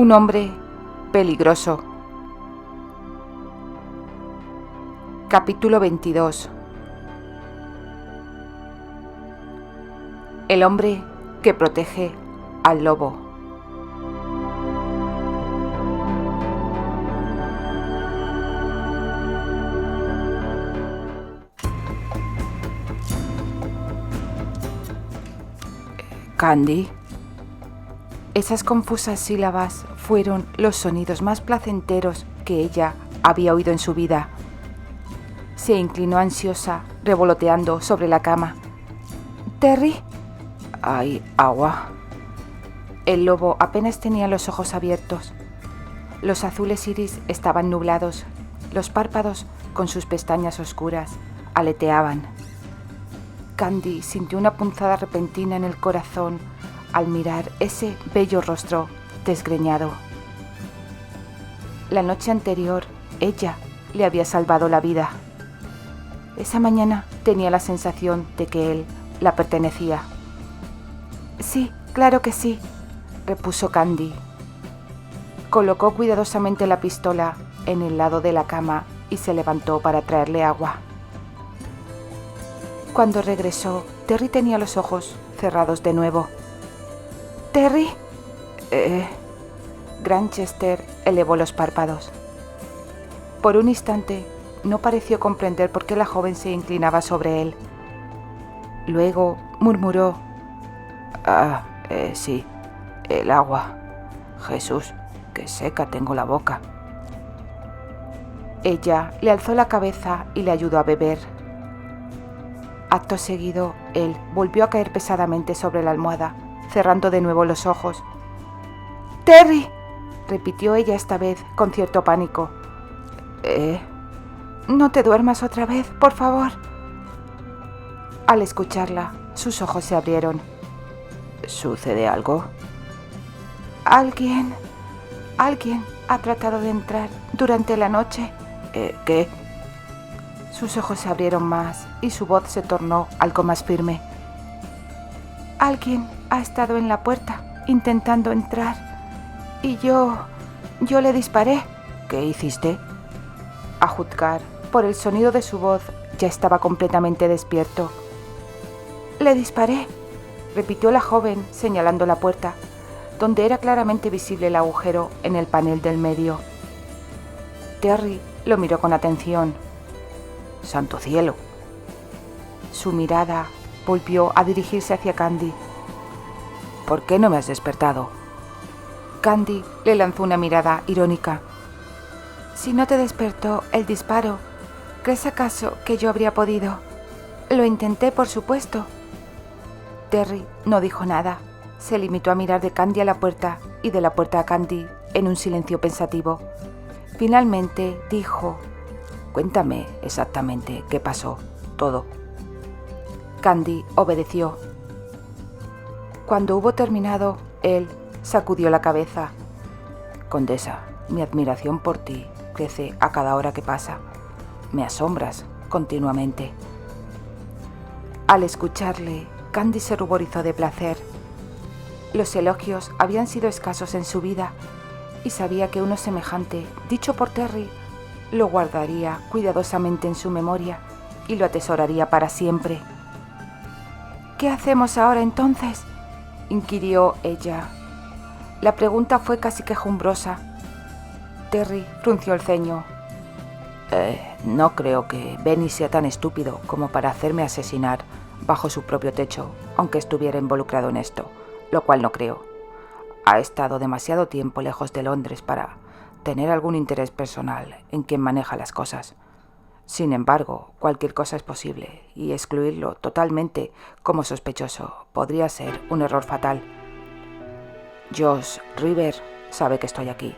Un hombre peligroso. Capítulo 22. El hombre que protege al lobo. Candy. Esas confusas sílabas fueron los sonidos más placenteros que ella había oído en su vida. Se inclinó ansiosa, revoloteando sobre la cama. «Terry». «Hay agua». El lobo apenas tenía los ojos abiertos. Los azules iris estaban nublados. Los párpados, con sus pestañas oscuras, aleteaban. Candy sintió una punzada repentina en el corazón al mirar ese bello rostro desgreñado. La noche anterior, ella le había salvado la vida. Esa mañana tenía la sensación de que él la pertenecía. «Sí, claro que sí», repuso Candy. Colocó cuidadosamente la pistola en el lado de la cama y se levantó para traerle agua. Cuando regresó, Terry tenía los ojos cerrados de nuevo. «¿Terry?» Granchester elevó los párpados. Por un instante no pareció comprender por qué la joven se inclinaba sobre él. Luego murmuró: «Sí, el agua. Jesús, qué seca tengo la boca». Ella le alzó la cabeza y le ayudó a beber. Acto seguido, él volvió a caer pesadamente sobre la almohada, cerrando de nuevo los ojos. «¡Terry!», repitió ella esta vez con cierto pánico. «No te duermas otra vez, por favor». Al escucharla, sus ojos se abrieron. «¿Sucede algo?» Alguien ha tratado de entrar durante la noche». ¿Qué? Sus ojos se abrieron más y su voz se tornó algo más firme. «Alguien ha estado en la puerta intentando entrar y yo le disparé». ¿Qué hiciste? A juzgar por el sonido de su voz, ya estaba completamente despierto. «Le disparé», repitió la joven señalando la puerta, donde era claramente visible el agujero en el panel del medio. Terry lo miró con atención. ¡Santo cielo! Su mirada volvió a dirigirse hacia Candy. ¿Por qué no me has despertado? Candy le lanzó una mirada irónica. «Si no te despertó el disparo, ¿crees acaso que yo habría podido? Lo intenté, por supuesto». Terry no dijo nada. Se limitó a mirar de Candy a la puerta y de la puerta a Candy en un silencio pensativo. Finalmente dijo: «Cuéntame exactamente qué pasó, todo». Candy obedeció. Cuando hubo terminado, él sacudió la cabeza. «Condesa, mi admiración por ti crece a cada hora que pasa. Me asombras continuamente». Al escucharle, Candy se ruborizó de placer. Los elogios habían sido escasos en su vida y sabía que uno semejante, dicho por Terry, lo guardaría cuidadosamente en su memoria y lo atesoraría para siempre. «¿Qué hacemos ahora entonces?», inquirió ella. La pregunta fue casi quejumbrosa. Terry frunció el ceño. No creo que Benny sea tan estúpido como para hacerme asesinar bajo su propio techo, aunque estuviera involucrado en esto, lo cual no creo. Ha estado demasiado tiempo lejos de Londres para tener algún interés personal en quien maneja las cosas. Sin embargo, cualquier cosa es posible y excluirlo totalmente como sospechoso podría ser un error fatal. Josh River sabe que estoy aquí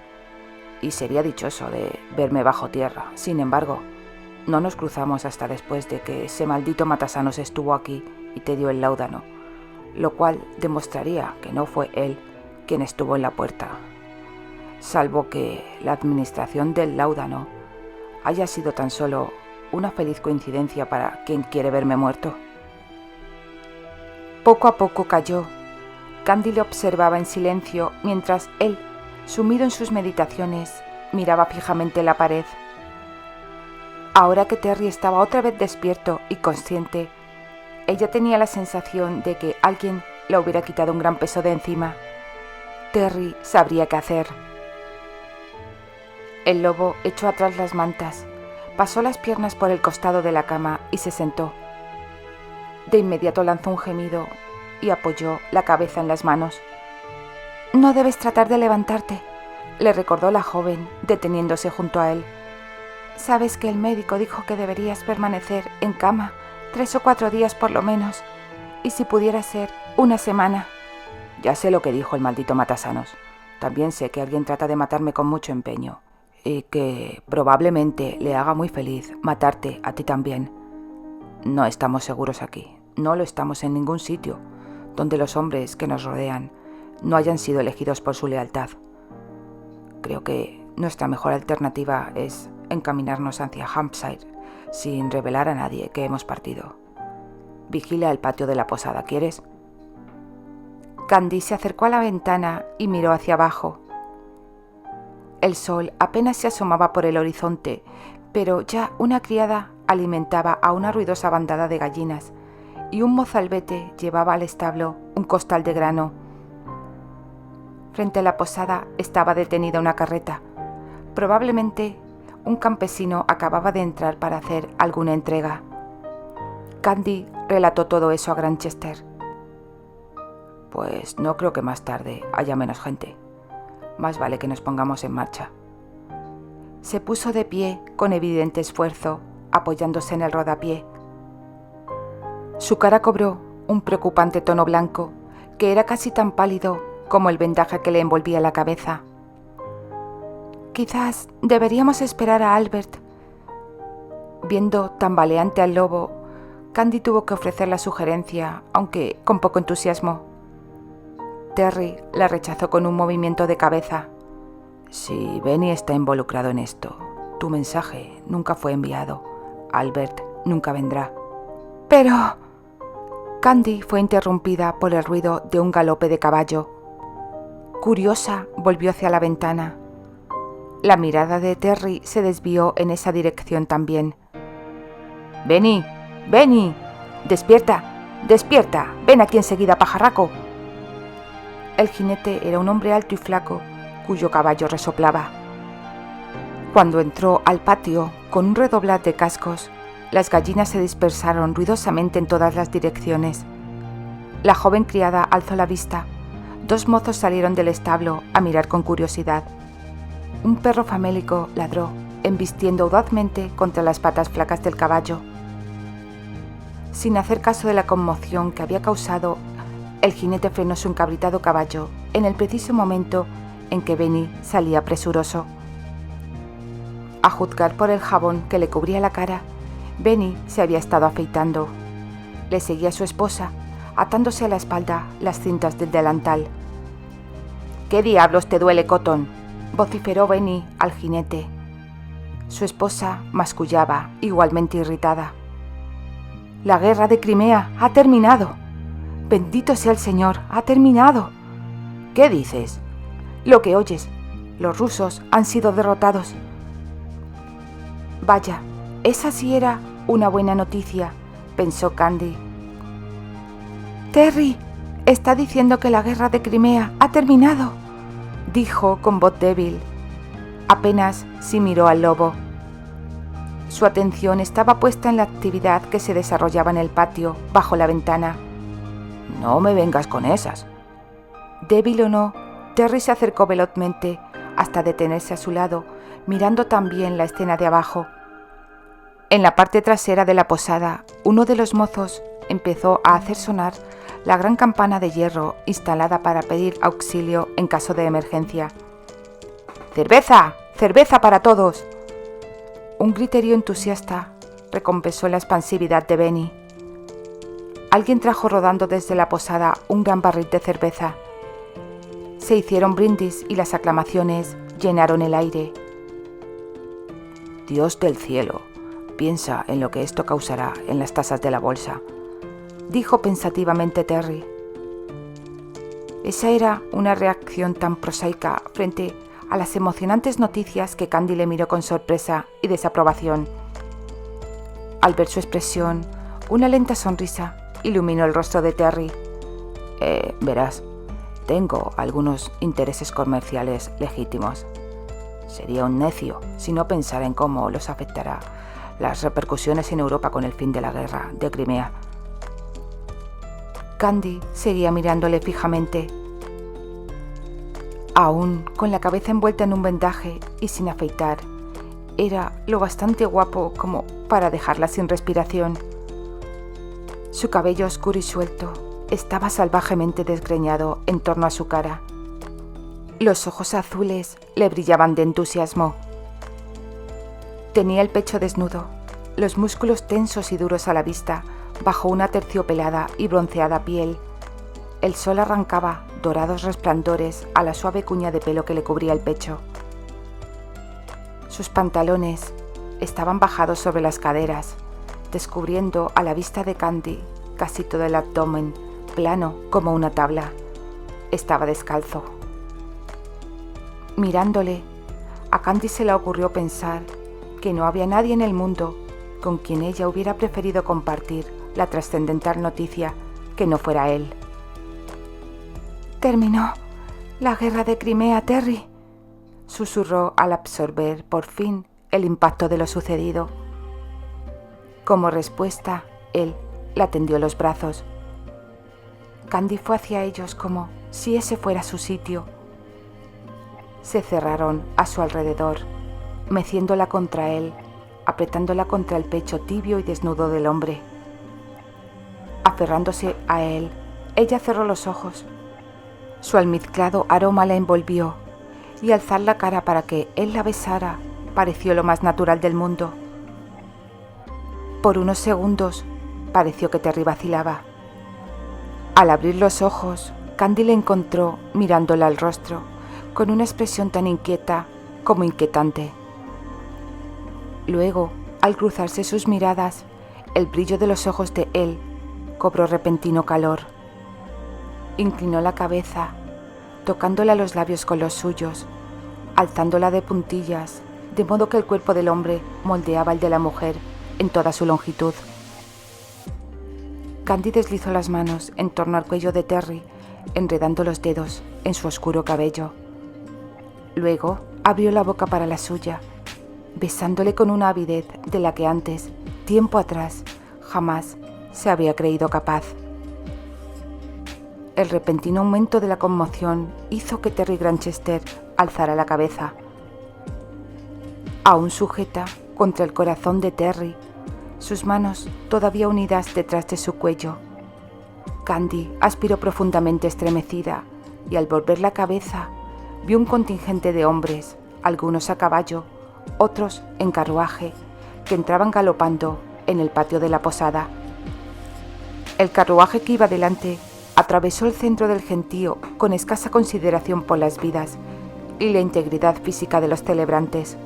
y sería dichoso de verme bajo tierra. Sin embargo, no nos cruzamos hasta después de que ese maldito matasanos estuvo aquí y te dio el láudano, lo cual demostraría que no fue él quien estuvo en la puerta, salvo que la administración del láudano haya sido tan solo una feliz coincidencia para quien quiere verme muerto. Poco a poco cayó. Candy le observaba en silencio mientras él Sumido en sus meditaciones, miraba fijamente la pared. Ahora que Terry estaba otra vez despierto y consciente, ella tenía la sensación de que alguien le hubiera quitado un gran peso de encima. Terry sabría qué hacer. El lobo echó atrás las mantas, pasó las piernas por el costado de la cama y se sentó. De inmediato lanzó un gemido y apoyó la cabeza en las manos. «No debes tratar de levantarte», le recordó la joven, deteniéndose junto a él. «Sabes que el médico dijo que deberías permanecer en cama 3 o 4 días por lo menos, y si pudiera ser, una semana». Ya sé lo que dijo el maldito matasanos. También sé que alguien trata de matarme con mucho empeño, y que probablemente le haga muy feliz matarte a ti también. No estamos seguros aquí, no lo estamos en ningún sitio donde los hombres que nos rodean no hayan sido elegidos por su lealtad. Creo que nuestra mejor alternativa es encaminarnos hacia Hampshire sin revelar a nadie que hemos partido. Vigila el patio de la posada, ¿quieres? Candy se acercó a la ventana y miró hacia abajo. El sol apenas se asomaba por el horizonte, pero ya una criada alimentaba a una ruidosa bandada de gallinas y un mozalbete llevaba al establo un costal de grano. Frente a la posada estaba detenida una carreta. Probablemente un campesino acababa de entrar para hacer alguna entrega. Candy relató todo eso a Granchester. Pues no creo que más tarde haya menos gente. Más vale que nos pongamos en marcha. Se puso de pie con evidente esfuerzo, apoyándose en el rodapié. Su cara cobró un preocupante tono blanco, que era casi tan pálido como el vendaje que le envolvía la cabeza. «Quizás deberíamos esperar a Albert». Viendo tambaleante al lobo, Candy tuvo que ofrecer la sugerencia, aunque con poco entusiasmo. Terry la rechazó con un movimiento de cabeza. Si Benny está involucrado en esto, tu mensaje nunca fue enviado. Albert nunca vendrá. «Pero...» Candy fue interrumpida por el ruido de un galope de caballo. Curiosa, volvió hacia la ventana. La mirada de Terry se desvió en esa dirección también. «Benny, Benny, despierta, despierta, ven aquí enseguida, pajarraco». El jinete era un hombre alto y flaco, cuyo caballo resoplaba. Cuando entró al patio con un redoblar de cascos, las gallinas se dispersaron ruidosamente en todas las direcciones. La joven criada alzó la vista. 2 mozos salieron del establo a mirar con curiosidad. Un perro famélico ladró, embistiendo audazmente contra las patas flacas del caballo. Sin hacer caso de la conmoción que había causado, el jinete frenó su encabritado caballo en el preciso momento en que Benny salía presuroso. A juzgar por el jabón que le cubría la cara, Benny se había estado afeitando. Le seguía su esposa, atándose a la espalda las cintas del delantal. «¿Qué diablos te duele, Cotton?», vociferó Benny al jinete. Su esposa mascullaba, igualmente irritada. «La guerra de Crimea ha terminado. Bendito sea el Señor, ha terminado». «¿Qué dices?». «Lo que oyes. Los rusos han sido derrotados». «Vaya, esa sí era una buena noticia», pensó Candy. «Terry, está diciendo que la guerra de Crimea ha terminado», dijo con voz débil. Apenas si miró al lobo. Su atención estaba puesta en la actividad que se desarrollaba en el patio, bajo la ventana. «No me vengas con esas». Débil o no, Terry se acercó velozmente hasta detenerse a su lado, mirando también la escena de abajo. En la parte trasera de la posada, uno de los mozos empezó a hacer sonar la gran campana de hierro instalada para pedir auxilio en caso de emergencia. «¡Cerveza! ¡Cerveza para todos!». Un griterío entusiasta recompensó la expansividad de Benny. Alguien trajo rodando desde la posada un gran barril de cerveza. Se hicieron brindis y las aclamaciones llenaron el aire. «Dios del cielo, piensa en lo que esto causará en las tasas de la bolsa», dijo pensativamente Terry. Esa era una reacción tan prosaica frente a las emocionantes noticias que Candy le miró con sorpresa y desaprobación. Al ver su expresión, una lenta sonrisa iluminó el rostro de Terry. Verás, tengo algunos intereses comerciales legítimos. Sería un necio si no pensara en cómo los afectará las repercusiones en Europa con el fin de la guerra de Crimea. Candy seguía mirándole fijamente. Aún con la cabeza envuelta en un vendaje y sin afeitar, era lo bastante guapo como para dejarla sin respiración. Su cabello oscuro y suelto estaba salvajemente desgreñado en torno a su cara. Los ojos azules le brillaban de entusiasmo. Tenía el pecho desnudo, los músculos tensos y duros a la vista, bajo una terciopelada y bronceada piel. El sol arrancaba dorados resplandores a la suave cuña de pelo que le cubría el pecho. Sus pantalones estaban bajados sobre las caderas, descubriendo a la vista de Candy casi todo el abdomen, plano como una tabla. Estaba descalzo. Mirándole, a Candy se le ocurrió pensar que no había nadie en el mundo con quien ella hubiera preferido compartir la trascendental noticia que no fuera él. «Terminó la guerra de Crimea, Terry», susurró al absorber por fin el impacto de lo sucedido. Como respuesta, él la tendió los brazos. Candy fue hacia ellos como si ese fuera su sitio. Se cerraron a su alrededor, meciéndola contra él, apretándola contra el pecho tibio y desnudo del hombre. Aferrándose a él, ella cerró los ojos. Su almizclado aroma la envolvió, y alzar la cara para que él la besara pareció lo más natural del mundo. Por unos segundos pareció que Terry vacilaba. Al abrir los ojos, Candy le encontró mirándola al rostro, con una expresión tan inquieta como inquietante. Luego, al cruzarse sus miradas, el brillo de los ojos de él cobró repentino calor. Inclinó la cabeza, tocándola los labios con los suyos, alzándola de puntillas, de modo que el cuerpo del hombre moldeaba el de la mujer en toda su longitud. Candy deslizó las manos en torno al cuello de Terry, enredando los dedos en su oscuro cabello. Luego abrió la boca para la suya, besándole con una avidez de la que antes, tiempo atrás, jamás se había creído capaz. El repentino aumento de la conmoción hizo que Terry Granchester alzara la cabeza. Aún sujeta contra el corazón de Terry, sus manos todavía unidas detrás de su cuello, Candy aspiró profundamente estremecida y al volver la cabeza vio un contingente de hombres, algunos a caballo, otros en carruaje, que entraban galopando en el patio de la posada. El carruaje que iba delante atravesó el centro del gentío con escasa consideración por las vidas y la integridad física de los celebrantes.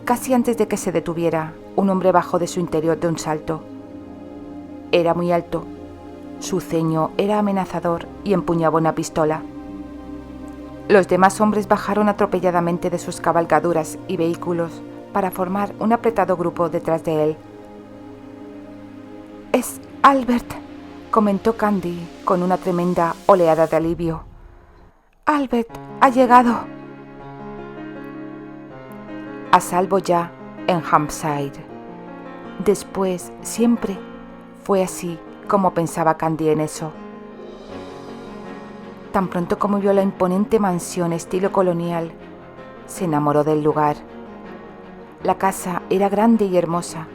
Casi antes de que se detuviera, un hombre bajó de su interior de un salto. Era muy alto, su ceño era amenazador y empuñaba una pistola. Los demás hombres bajaron atropelladamente de sus cabalgaduras y vehículos para formar un apretado grupo detrás de él. «Es Albert», comentó Candy con una tremenda oleada de alivio. «Albert ha llegado». A salvo ya en Hampshire. Después, siempre fue así como pensaba Candy en eso. Tan pronto como vio la imponente mansión estilo colonial, se enamoró del lugar. La casa era grande y hermosa.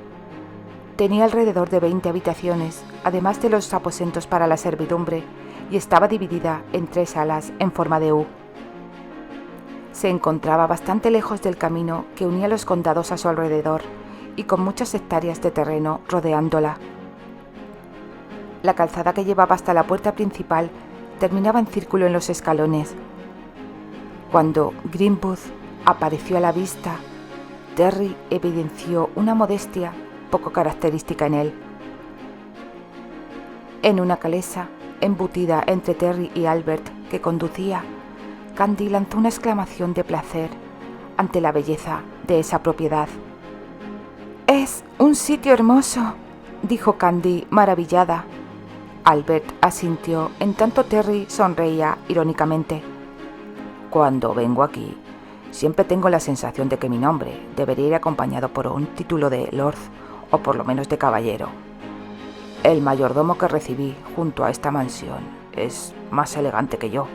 Tenía alrededor de 20 habitaciones, además de los aposentos para la servidumbre, y estaba dividida en 3 salas en forma de U. Se encontraba bastante lejos del camino que unía los condados a su alrededor y con muchas hectáreas de terreno rodeándola. La calzada que llevaba hasta la puerta principal terminaba en círculo en los escalones. Cuando Greenwood apareció a la vista, Terry evidenció una modestia poco característica en él. En una calesa embutida entre Terry y Albert que conducía, Candy lanzó una exclamación de placer ante la belleza de esa propiedad. «Es un sitio hermoso», dijo Candy maravillada. Albert asintió, en tanto Terry sonreía irónicamente. «Cuando vengo aquí, siempre tengo la sensación de que mi nombre debería ir acompañado por un título de Lord o por lo menos de caballero. El mayordomo que recibí junto a esta mansión es más elegante que yo».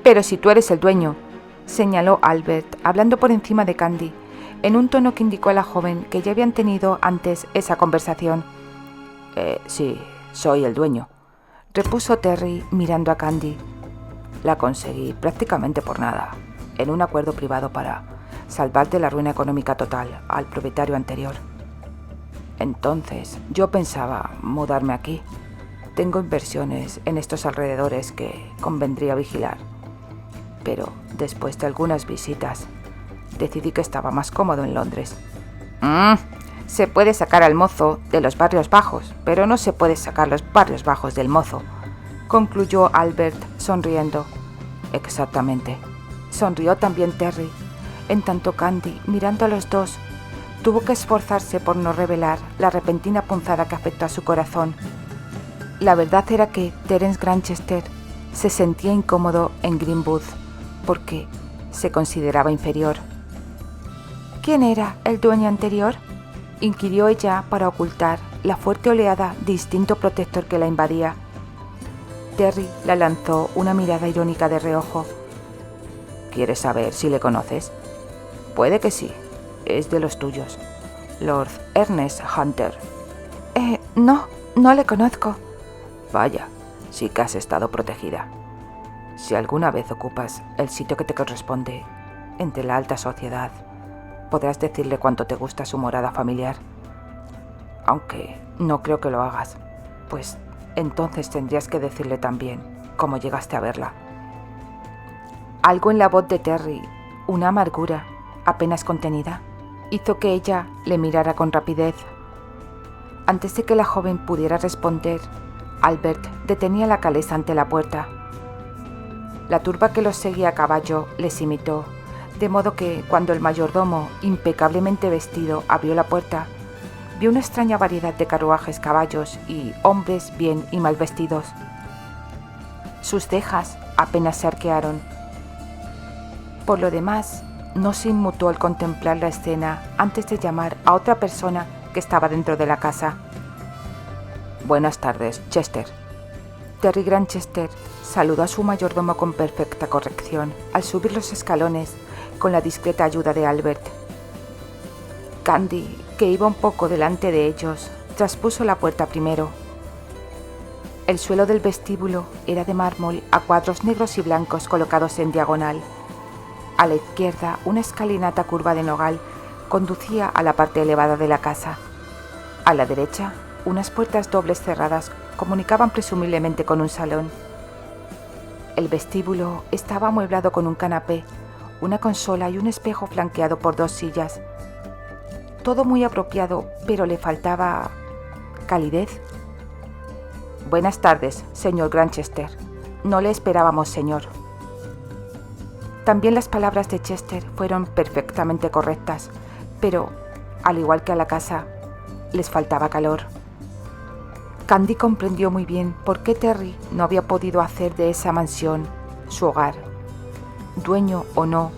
«Pero si tú eres el dueño», señaló Albert, hablando por encima de Candy, en un tono que indicó a la joven que ya habían tenido antes esa conversación. Sí, soy el dueño», repuso Terry mirando a Candy. «La conseguí prácticamente por nada, en un acuerdo privado para salvar de la ruina económica total al propietario anterior. Entonces yo pensaba mudarme aquí. Tengo inversiones en estos alrededores que convendría vigilar. Pero después de algunas visitas, decidí que estaba más cómodo en Londres». Se puede sacar al mozo de los barrios bajos, pero no se puede sacar los barrios bajos del mozo, concluyó Albert sonriendo. «Exactamente», sonrió también Terry, en tanto Candy, mirando a los dos, tuvo que esforzarse por no revelar la repentina punzada que afectó a su corazón. La verdad era que Terence Granchester se sentía incómodo en Greenwood porque se consideraba inferior. «¿Quién era el dueño anterior?», inquirió ella para ocultar la fuerte oleada de instinto protector que la invadía. Terry la lanzó una mirada irónica de reojo. «¿Quieres saber si le conoces? Puede que sí, es de los tuyos. Lord Ernest Hunter». No le conozco». «Vaya, sí que has estado protegida. Si alguna vez ocupas el sitio que te corresponde entre la alta sociedad, podrás decirle cuánto te gusta su morada familiar. Aunque no creo que lo hagas, pues entonces tendrías que decirle también cómo llegaste a verla». Algo en la voz de Terry, una amargura apenas contenida, hizo que ella le mirara con rapidez. Antes de que la joven pudiera responder, Albert detenía la calesa ante la puerta. La turba que los seguía a caballo les imitó, de modo que cuando el mayordomo, impecablemente vestido, abrió la puerta, vio una extraña variedad de carruajes, caballos y hombres bien y mal vestidos. Sus cejas apenas se arquearon. Por lo demás, no se inmutó al contemplar la escena antes de llamar a otra persona que estaba dentro de la casa. «Buenas tardes, Chester». Terry Granchester saludó a su mayordomo con perfecta corrección al subir los escalones con la discreta ayuda de Albert. Candy, que iba un poco delante de ellos, traspuso la puerta primero. El suelo del vestíbulo era de mármol a cuadros negros y blancos colocados en diagonal. A la izquierda, una escalinata curva de nogal conducía a la parte elevada de la casa. A la derecha, unas puertas dobles cerradas comunicaban presumiblemente con un salón. El vestíbulo estaba amueblado con un canapé, una consola y un espejo flanqueado por 2 sillas. Todo muy apropiado, pero le faltaba calidez. «Buenas tardes, señor Granchester. No le esperábamos, señor». También las palabras de Chester fueron perfectamente correctas, pero, al igual que a la casa, les faltaba calor. Candy comprendió muy bien por qué Terry no había podido hacer de esa mansión su hogar. Dueño o no,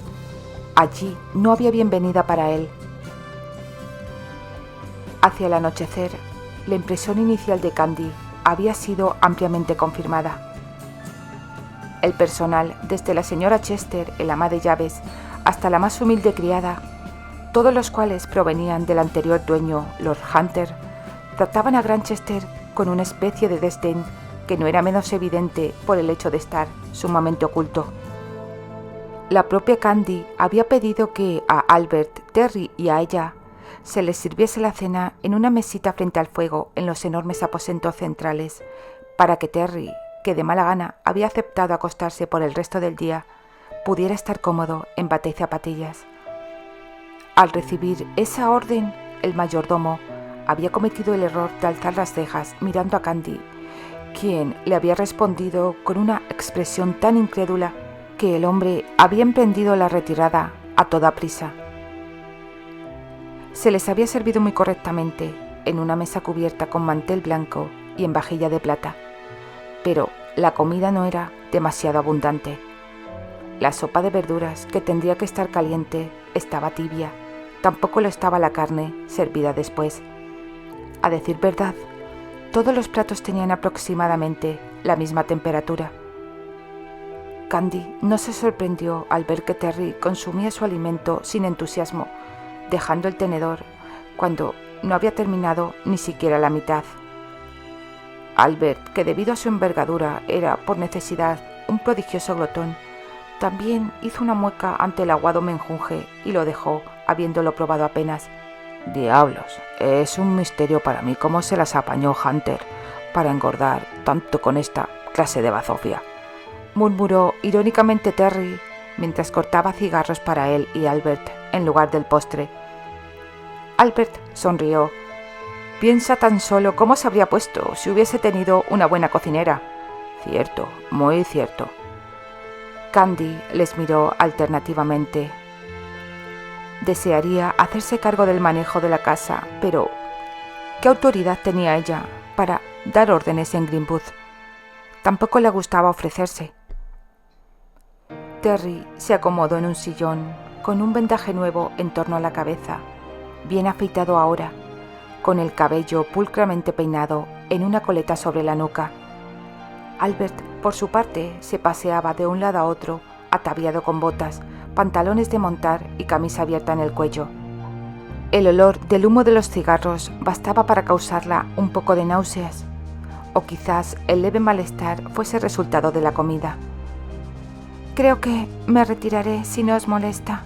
allí no había bienvenida para él. Hacia el anochecer, la impresión inicial de Candy había sido ampliamente confirmada. El personal, desde la señora Chester, el ama de llaves, hasta la más humilde criada, todos los cuales provenían del anterior dueño, Lord Hunter, trataban a Granchester con una especie de desdén que no era menos evidente por el hecho de estar sumamente oculto. La propia Candy había pedido que a Albert, Terry y a ella se les sirviese la cena en una mesita frente al fuego en los enormes aposentos centrales, para que Terry, que de mala gana había aceptado acostarse por el resto del día, pudiera estar cómodo en bata y zapatillas. Al recibir esa orden, el mayordomo había cometido el error de alzar las cejas mirando a Candy, quien le había respondido con una expresión tan incrédula que el hombre había emprendido la retirada a toda prisa. Se les había servido muy correctamente en una mesa cubierta con mantel blanco y en vajilla de plata, pero la comida no era demasiado abundante. La sopa de verduras, que tendría que estar caliente, estaba tibia. Tampoco lo estaba la carne, servida después. A decir verdad, todos los platos tenían aproximadamente la misma temperatura. Candy no se sorprendió al ver que Terry consumía su alimento sin entusiasmo, dejando el tenedor cuando no había terminado ni siquiera la mitad. Albert, que debido a su envergadura era, por necesidad, un prodigioso glotón, también hizo una mueca ante el aguado menjunje y lo dejó, habiéndolo probado apenas. Diablos, es un misterio para mí cómo se las apañó Hunter para engordar tanto con esta clase de bazofia, murmuró irónicamente Terry mientras cortaba cigarros para él y Albert en lugar del postre. Albert sonrió. Piensa tan solo cómo se habría puesto si hubiese tenido una buena cocinera. Cierto, muy cierto. Candy les miró alternativamente. Desearía hacerse cargo del manejo de la casa, pero ¿qué autoridad tenía ella para dar órdenes en Greenwood? Tampoco le gustaba ofrecerse. Terry se acomodó en un sillón, con un vendaje nuevo en torno a la cabeza, bien afeitado ahora, con el cabello pulcramente peinado en una coleta sobre la nuca. Albert, por su parte, se paseaba de un lado a otro, ataviado con botas, pantalones de montar y camisa abierta en el cuello. El olor del humo de los cigarros bastaba para causarla un poco de náuseas, o quizás el leve malestar fuese resultado de la comida. «Creo que me retiraré si no os molesta»,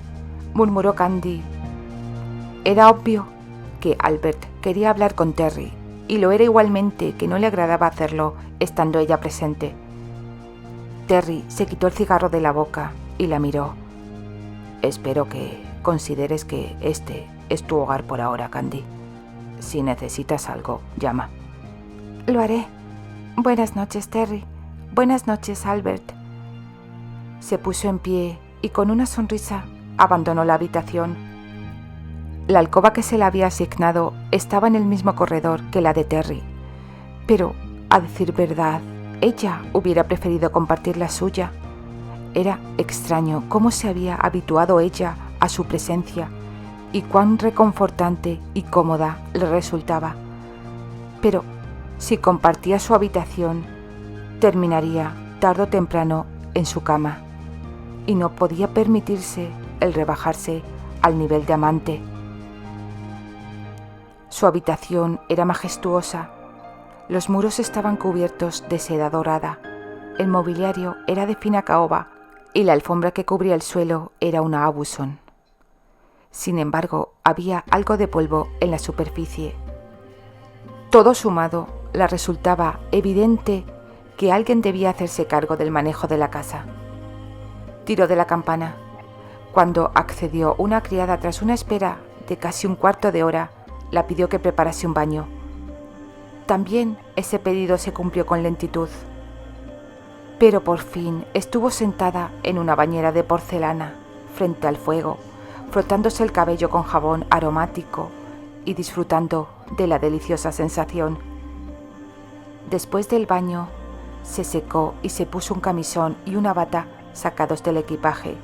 murmuró Candy. Era obvio que Albert quería hablar con Terry, y lo era igualmente que no le agradaba hacerlo estando ella presente. Terry se quitó el cigarro de la boca y la miró. Espero que consideres que este es tu hogar por ahora, Candy. Si necesitas algo, llama. Lo haré. Buenas noches, Terry. Buenas noches, Albert. Se puso en pie y con una sonrisa abandonó la habitación. La alcoba que se le había asignado estaba en el mismo corredor que la de Terry, pero, a decir verdad, ella hubiera preferido compartir la suya. Era extraño cómo se había habituado ella a su presencia y cuán reconfortante y cómoda le resultaba. Pero, si compartía su habitación, terminaría tarde o temprano en su cama, y no podía permitirse el rebajarse al nivel de amante. Su habitación era majestuosa. Los muros estaban cubiertos de seda dorada, el mobiliario era de fina caoba y la alfombra que cubría el suelo era una abuson. Sin embargo, había algo de polvo en la superficie. Todo sumado, le resultaba evidente que alguien debía hacerse cargo del manejo de la casa. Tiró de la campana. Cuando accedió una criada tras una espera de casi un cuarto de hora, la pidió que preparase un baño. También ese pedido se cumplió con lentitud. Pero por fin estuvo sentada en una bañera de porcelana, frente al fuego, frotándose el cabello con jabón aromático y disfrutando de la deliciosa sensación. Después del baño, se secó y se puso un camisón y una bata sacados del equipaje,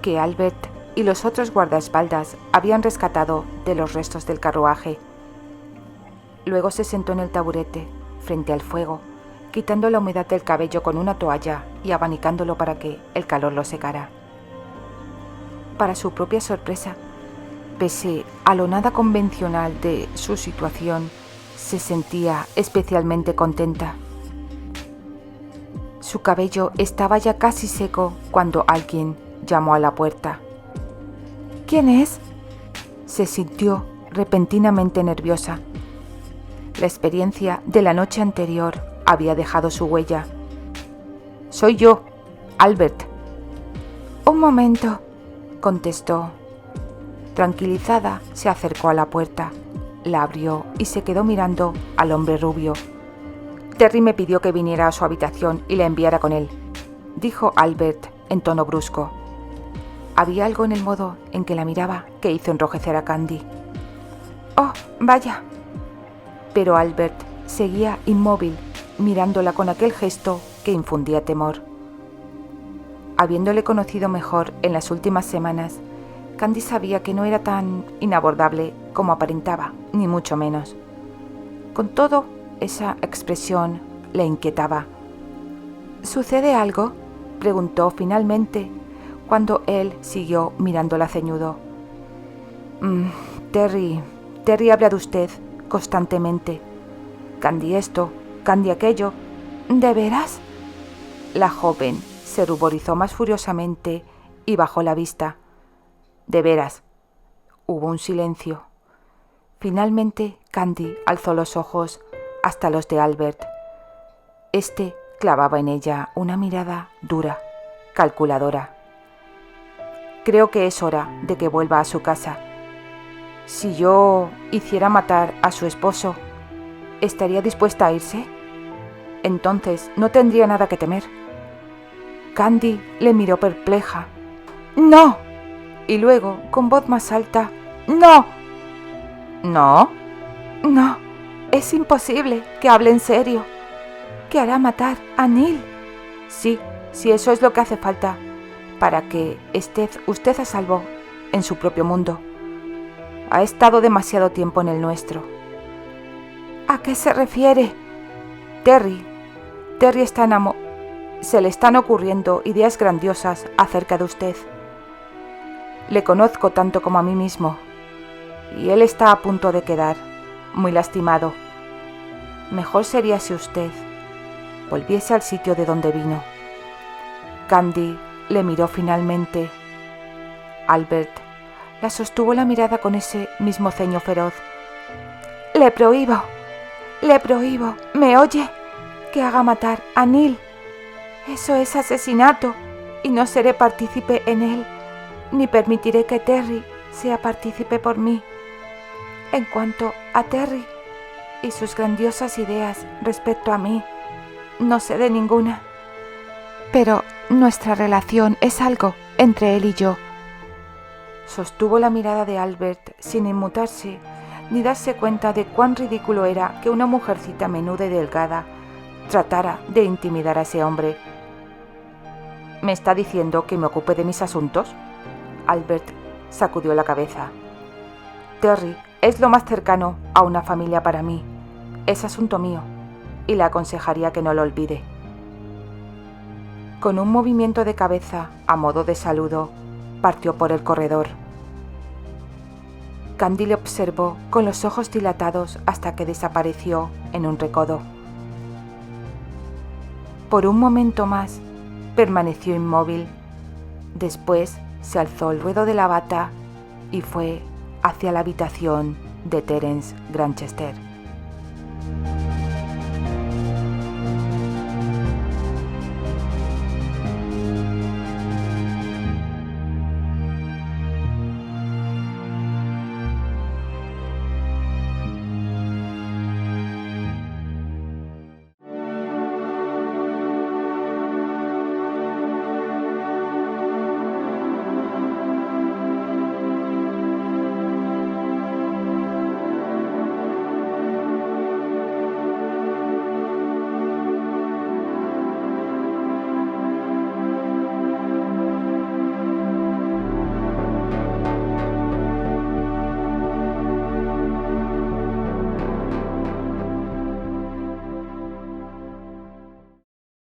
que Albert y los otros guardaespaldas habían rescatado de los restos del carruaje. Luego se sentó en el taburete, frente al fuego, quitando la humedad del cabello con una toalla y abanicándolo para que el calor lo secara. Para su propia sorpresa, pese a lo nada convencional de su situación, se sentía especialmente contenta. Su cabello estaba ya casi seco cuando alguien llamó a la puerta. ¿Quién es? Se sintió repentinamente nerviosa. La experiencia de la noche anterior había dejado su huella. «Soy yo, Albert». «Un momento», contestó. Tranquilizada, se acercó a la puerta, la abrió y se quedó mirando al hombre rubio. «Terry me pidió que viniera a su habitación y la enviara con él», dijo Albert en tono brusco. Había algo en el modo en que la miraba que hizo enrojecer a Candy. «Oh, vaya». Pero Albert seguía inmóvil, mirándola con aquel gesto que infundía temor. Habiéndole conocido mejor en las últimas semanas, Candy sabía que no era tan inabordable como aparentaba, ni mucho menos. Con todo, esa expresión le inquietaba. «¿Sucede algo?», preguntó finalmente, cuando él siguió mirándola ceñudo. Terry habla de usted constantemente. Candy esto, Candy aquello». «¿De veras?». La joven se ruborizó más furiosamente y bajó la vista. «De veras». Hubo un silencio. Finalmente, Candy alzó los ojos hasta los de Albert. Este clavaba en ella una mirada dura, calculadora. «Creo que es hora de que vuelva a su casa. Si yo hiciera matar a su esposo, ¿estaría dispuesta a irse? Entonces no tendría nada que temer». Candy le miró perpleja. «¡No!». Y luego, con voz más alta, «¡No!». «¿No?». «No, es imposible que hable en serio. ¿Que hará matar a Neil?». «Sí, eso es lo que hace falta, para que esté usted a salvo en su propio mundo. Ha estado demasiado tiempo en el nuestro». «¿A qué se refiere?». Terry está se le están ocurriendo ideas grandiosas acerca de usted. Le conozco tanto como a mí mismo, y él está a punto de quedar muy lastimado. Mejor sería si usted volviese al sitio de donde vino». Candy le miró finalmente. Albert la sostuvo la mirada con ese mismo ceño feroz. Le prohíbo, ¿me oye? Que haga matar a Neil. Eso es asesinato, y no seré partícipe en él, ni permitiré que Terry sea partícipe por mí. En cuanto a Terry y sus grandiosas ideas respecto a mí, no sé de ninguna. Pero nuestra relación es algo entre él y yo. Sostuvo la mirada de Albert sin inmutarse ni darse cuenta de cuán ridículo era que una mujercita menuda y delgada tratara de intimidar a ese hombre. «¿Me está diciendo que me ocupe de mis asuntos?». Albert sacudió la cabeza. «Terry es lo más cercano a una familia para mí. Es asunto mío, y le aconsejaría que no lo olvide». Con un movimiento de cabeza, a modo de saludo, partió por el corredor. Candy le observó con los ojos dilatados hasta que desapareció en un recodo. Por un momento más, permaneció inmóvil. Después se alzó el ruedo de la bata y fue hacia la habitación de Terence Granchester.